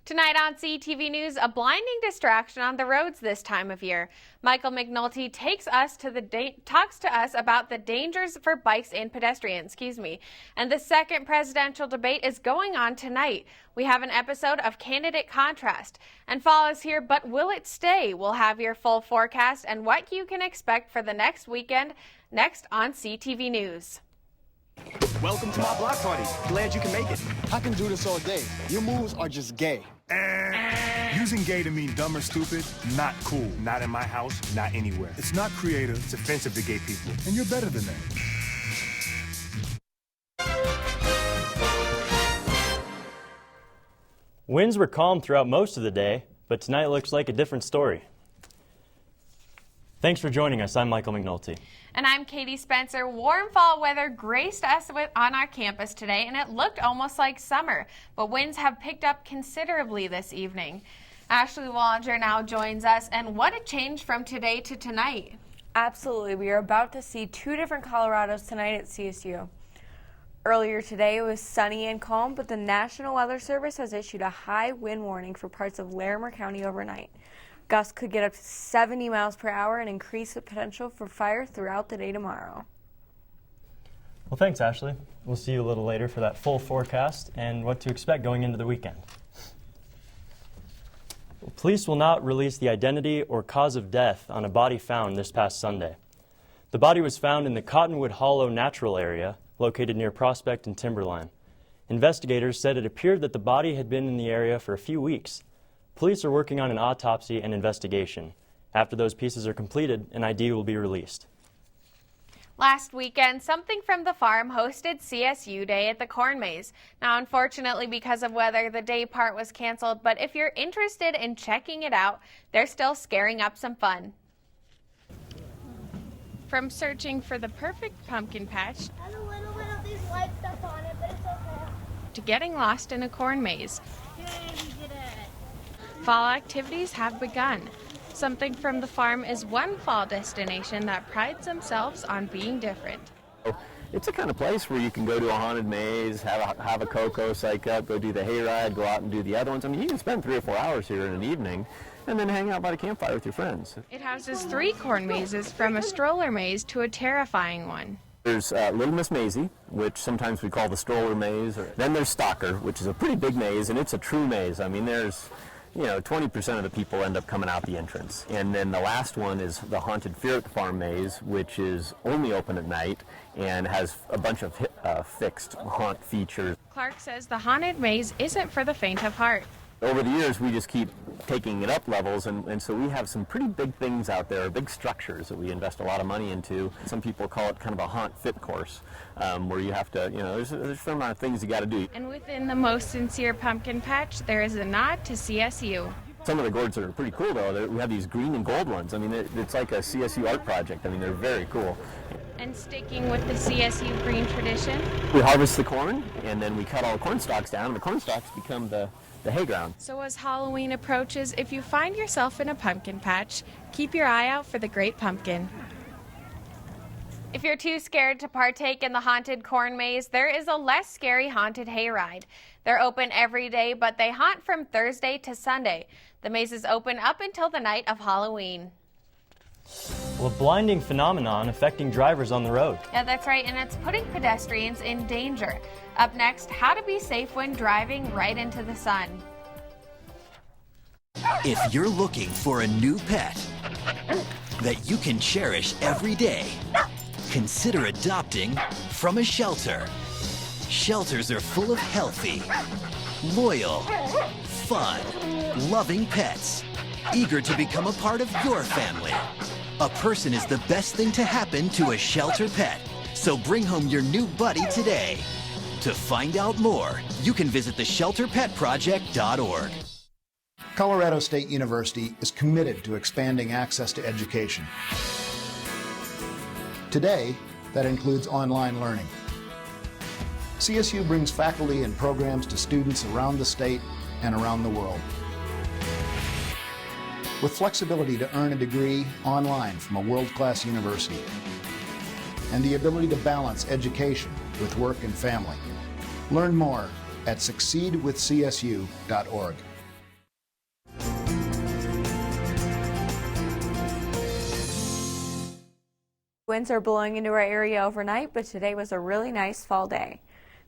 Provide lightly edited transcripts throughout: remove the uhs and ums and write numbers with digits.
Tonight on CTV News, a blinding distraction on the roads this time of year. Michael McNulty talks to us about the dangers for bikes and pedestrians, And the second presidential debate is going on tonight. We have an episode of Candidate Contrast. And fall is here, but will it stay? We'll have your full forecast and what you can expect for the next weekend, next on CTV News. Welcome to my block party. Glad you can make it. I can do this all day. Your moves are just gay. Using gay to mean dumb or stupid, not cool. Not in my house, not anywhere. It's not creative, it's offensive to gay people. And you're better than that. Winds were calm throughout most of the day, but tonight looks like a different story. Thanks for joining us. I'm Michael McNulty. And I'm Katie Spencer. Warm fall weather graced us on our campus today, and it looked almost like summer. But winds have picked up considerably this evening. Ashley Wallinger now joins us. And what a change from today to tonight. Absolutely. We are about to see two different Colorados tonight at CSU. Earlier today, it was sunny and calm, but the National Weather Service has issued a high wind warning for parts of Larimer County overnight. Gusts could get up to 70 miles per hour and increase the potential for fire throughout the day tomorrow. Well, thanks, Ashley. We'll see you a little later for that full forecast and what to expect going into the weekend. Police will not release the identity or cause of death on a body found this past Sunday. The body was found in the Cottonwood Hollow Natural Area, located near Prospect and Timberline. Investigators said it appeared that the body had been in the area for a few weeks. Police are working on an autopsy and investigation. After those pieces are completed, an ID will be released. Last weekend, Something from the Farm hosted CSU Day at the Corn Maze. Now, unfortunately, because of weather, the day part was canceled, but if you're interested in checking it out, they're still scaring up some fun. From searching for the perfect pumpkin patch has a little bit of these white stuff on it, but it's okay. To getting lost in a corn maze. Yay, we did it. Fall activities have begun. Something from the Farm is one fall destination that prides themselves on being different. It's a kind of place where you can go to a haunted maze, have a cocoa, psych up, go do the hayride, go out and do the other ones. I mean, you can spend 3 or 4 hours here in an evening and then hang out by the campfire with your friends. It houses 3 corn mazes, from a stroller maze to a terrifying one. There's Little Miss Maisie, which sometimes we call the stroller maze. Then there's Stalker, which is a pretty big maze, and it's a true maze. I mean, there's 20% of the people end up coming out the entrance. And then the last one is the Haunted Fear at the Farm maze, which is only open at night and has a bunch of fixed haunt features. Clark says the haunted maze isn't for the faint of heart. Over the years, we just keep taking it up levels, and so we have some pretty big things out there, big structures that we invest a lot of money into. Some people call it kind of a haunt fit course, where you have to, there's a certain amount of things you got to do. And within the most sincere pumpkin patch, there is a nod to CSU. Some of the gourds are pretty cool, though. We have these green and gold ones. I mean, it's like a CSU art project. I mean, they're very cool. And sticking with the CSU green tradition, we harvest the corn, and then we cut all the corn stalks down, and the corn stalks become the hay ground. So as Halloween approaches, if you find yourself in a pumpkin patch, keep your eye out for the Great Pumpkin. If you're too scared to partake in the haunted corn maze, there is a less scary haunted hayride. They're open every day, but they haunt from Thursday to Sunday. The maze is open up until the night of Halloween. Well, a blinding phenomenon affecting drivers on the road. Yeah, that's right, and it's putting pedestrians in danger. Up next, how to be safe when driving right into the sun. If you're looking for a new pet that you can cherish every day, consider adopting from a shelter. Shelters are full of healthy, loyal, fun, loving pets, eager to become a part of your family. A person is the best thing to happen to a shelter pet, so bring home your new buddy today. To find out more, you can visit theshelterpetproject.org. Colorado State University is committed to expanding access to education. Today, that includes online learning. CSU brings faculty and programs to students around the state and around the world. With flexibility to earn a degree online from a world-class university, and the ability to balance education with work and family. Learn more at succeedwithcsu.org. Winds are blowing into our area overnight, but today was a really nice fall day.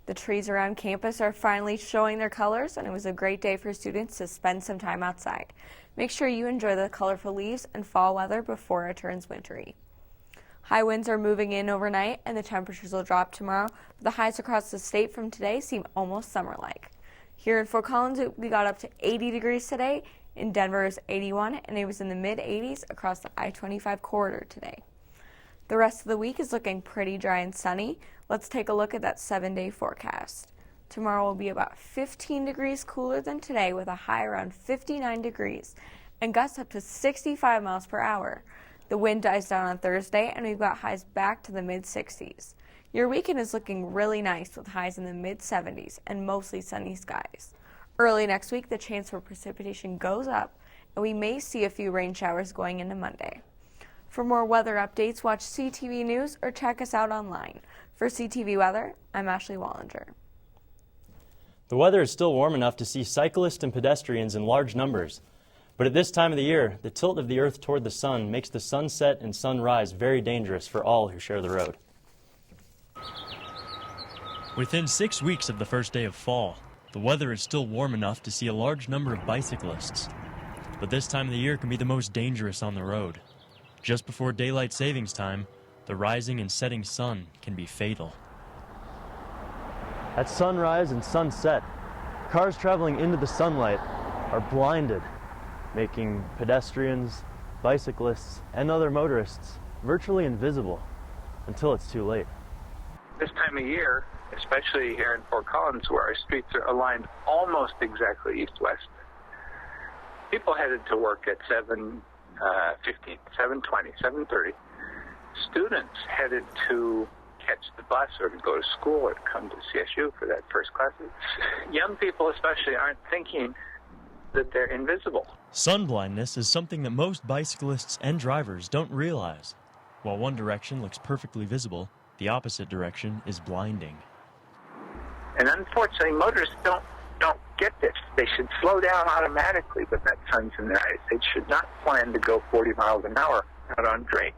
The trees around campus are finally showing their colors, and it was a great day for students to spend some time outside. Make sure you enjoy the colorful leaves and fall weather before it turns wintry. High winds are moving in overnight, and the temperatures will drop tomorrow, but the highs across the state from today seem almost summer-like. Here in Fort Collins, we got up to 80 degrees today. In Denver, it was 81, and it was in the mid-80s across the I-25 corridor today. The rest of the week is looking pretty dry and sunny. Let's take a look at that 7-day forecast. Tomorrow will be about 15 degrees cooler than today with a high around 59 degrees and gusts up to 65 miles per hour. The wind dies down on Thursday and we've got highs back to the mid-60s. Your weekend is looking really nice with highs in the mid-70s and mostly sunny skies. Early next week, the chance for precipitation goes up and we may see a few rain showers going into Monday. For more weather updates, watch CTV News or check us out online. For CTV Weather, I'm Ashley Wallinger. The weather is still warm enough to see cyclists and pedestrians in large numbers. But at this time of the year, the tilt of the earth toward the sun makes the sunset and sunrise very dangerous for all who share the road. Within 6 weeks of the first day of fall, the weather is still warm enough to see a large number of bicyclists. But this time of the year can be the most dangerous on the road. Just before daylight savings time, the rising and setting sun can be fatal. At sunrise and sunset, cars traveling into the sunlight are blinded, making pedestrians, bicyclists, and other motorists virtually invisible until it's too late. This time of year, especially here in Fort Collins, where our streets are aligned almost exactly east-west, people headed to work at 7:15, 7:20, 7:30. Students headed to catch the bus or to go to school or to come to CSU for that first class. Young people especially aren't thinking that they're invisible. Sunblindness is something that most bicyclists and drivers don't realize. While one direction looks perfectly visible, the opposite direction is blinding. And unfortunately, motorists don't get this. They should slow down automatically when that sun's in their eyes. They should not plan to go 40 miles an hour out on Drake.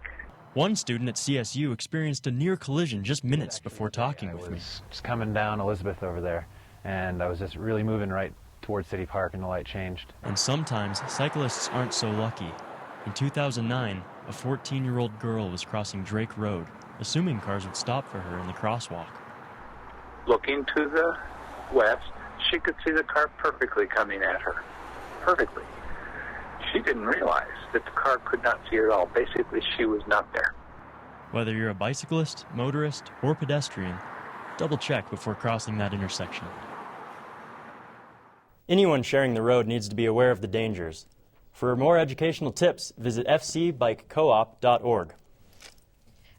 One student at CSU experienced a near collision just minutes before talking with me. I was just coming down Elizabeth over there, and I was just really moving right towards City Park, and the light changed. And sometimes cyclists aren't so lucky. In 2009, a 14-year-old girl was crossing Drake Road, assuming cars would stop for her in the crosswalk. Looking to the west, she could see the car perfectly coming at her. Perfectly. She didn't realize that the car could not see her at all. Basically, she was not there. Whether you're a bicyclist, motorist, or pedestrian, double check before crossing that intersection. Anyone sharing the road needs to be aware of the dangers. For more educational tips, visit fcbikecoop.org.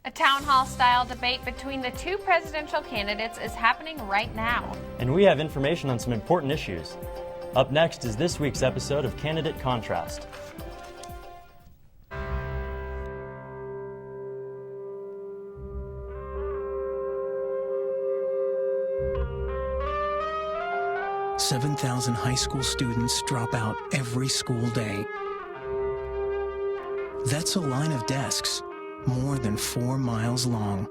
A town hall-style debate between the two presidential candidates is happening right now. And we have information on some important issues. Up next is this week's episode of Candidate Contrast. "7,000 high school students drop out every school day. That's a line of desks more than 4 miles long.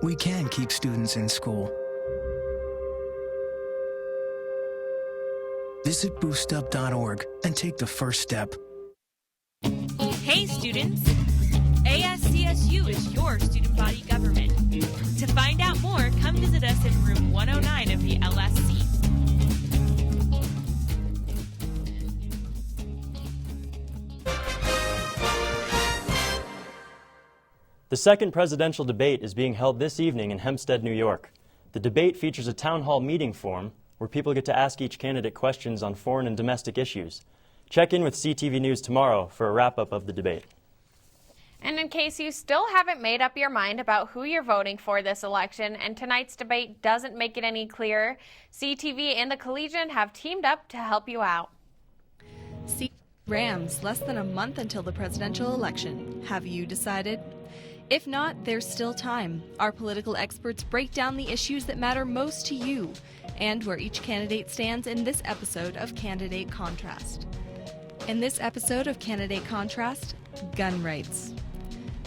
We can keep students in school. Visit boostup.org and take the first step." Hey students! ASCSU is your student body government. To find out more, come visit us in room 109 of the LSC. The second presidential debate is being held this evening in Hempstead, New York. The debate features a town hall meeting forum where people get to ask each candidate questions on foreign and domestic issues. Check in with CTV News tomorrow for a wrap-up of the debate. And in case you still haven't made up your mind about who you're voting for this election and tonight's debate doesn't make it any clearer, CTV and the Collegian have teamed up to help you out. Rams, less than a month until the presidential election. Have you decided? If not, there's still time. Our political experts break down the issues that matter most to you and where each candidate stands in this episode of Candidate Contrast. In this episode of Candidate Contrast, gun rights.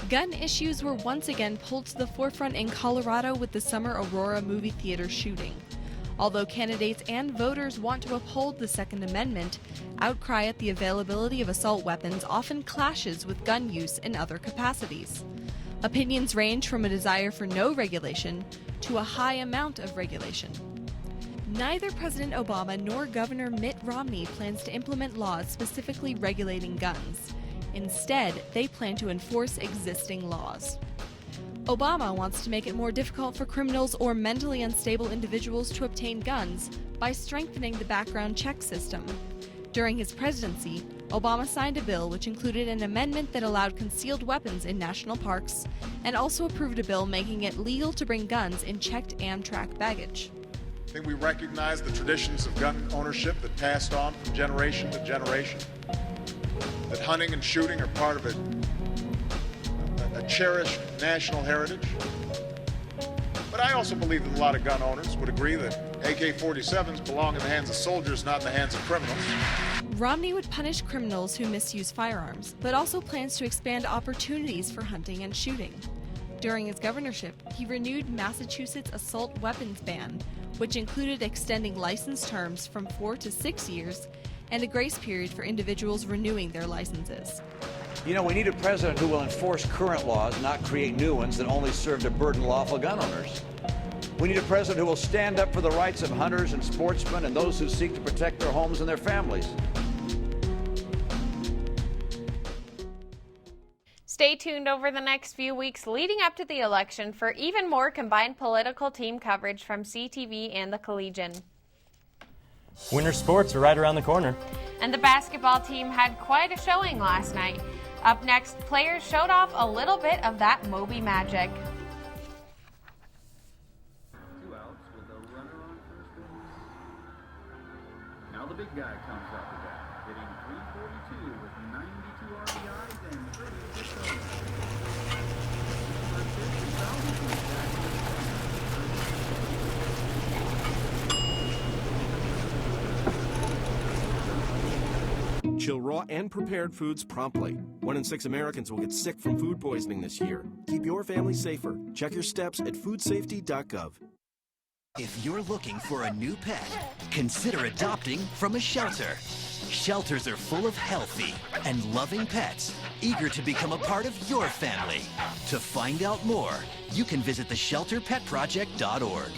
Gun issues were once again pulled to the forefront in Colorado with the Summer Aurora movie theater shooting. Although candidates and voters want to uphold the Second Amendment, outcry at the availability of assault weapons often clashes with gun use in other capacities. Opinions range from a desire for no regulation to a high amount of regulation. Neither President Obama nor Governor Mitt Romney plans to implement laws specifically regulating guns. Instead, they plan to enforce existing laws. Obama wants to make it more difficult for criminals or mentally unstable individuals to obtain guns by strengthening the background check system. During his presidency, Obama signed a bill which included an amendment that allowed concealed weapons in national parks and also approved a bill making it legal to bring guns in checked Amtrak baggage. I think we recognize the traditions of gun ownership that passed on from generation to generation, that hunting and shooting are part of a cherished national heritage. But I also believe that a lot of gun owners would agree that AK-47s belong in the hands of soldiers, not in the hands of criminals. Romney would punish criminals who misuse firearms, but also plans to expand opportunities for hunting and shooting. During his governorship, he renewed Massachusetts' assault weapons ban, which included extending license terms from 4 to 6 years and a grace period for individuals renewing their licenses. You know, we need a president who will enforce current laws, not create new ones that only serve to burden lawful gun owners. We need a president who will stand up for the rights of hunters and sportsmen and those who seek to protect their homes and their families. Stay tuned over the next few weeks leading up to the election for even more combined political team coverage from CTV and the Collegian. Winter sports are right around the corner. And the basketball team had quite a showing last night. Up next, players showed off a little bit of that Moby magic. 2 outs with a runner on first base. Now the big guy comes up to bat, hitting .342 with 92 RBIs and 36 homers. Chill raw and prepared foods promptly. 1 in 6 Americans will get sick from food poisoning this year. Keep your family safer. Check your steps at foodsafety.gov. If you're looking for a new pet, consider adopting from a shelter. Shelters are full of healthy and loving pets, eager to become a part of your family. To find out more, you can visit theshelterpetproject.org.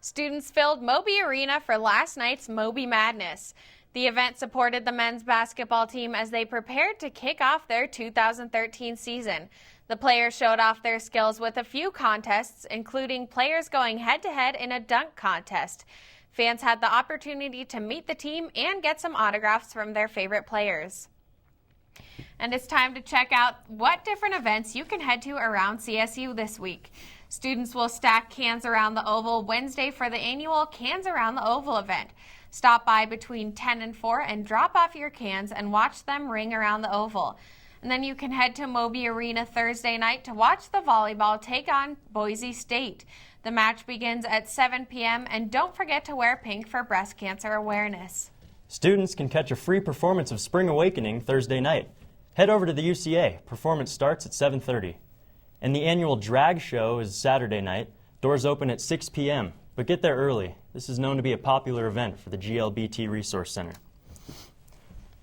Students filled Moby Arena for last night's Moby Madness. The event supported the men's basketball team as they prepared to kick off their 2013 season. The players showed off their skills with a few contests, including players going head-to-head in a dunk contest. Fans had the opportunity to meet the team and get some autographs from their favorite players. And it's time to check out what different events you can head to around CSU this week. Students will stack cans around the Oval Wednesday for the annual Cans Around the Oval event. Stop by between 10 and 4 and drop off your cans and watch them ring around the Oval. And then you can head to Moby Arena Thursday night to watch the volleyball take on Boise State. The match begins at 7 p.m. and don't forget to wear pink for breast cancer awareness. Students can catch a free performance of Spring Awakening Thursday night. Head over to the UCA. Performance starts at 7:30. And the annual drag show is Saturday night. Doors open at 6 p.m., but get there early. This is known to be a popular event for the GLBT Resource Center.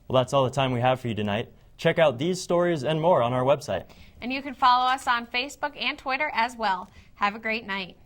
Well, that's all the time we have for you tonight. Check out these stories and more on our website. And you can follow us on Facebook and Twitter as well. Have a great night.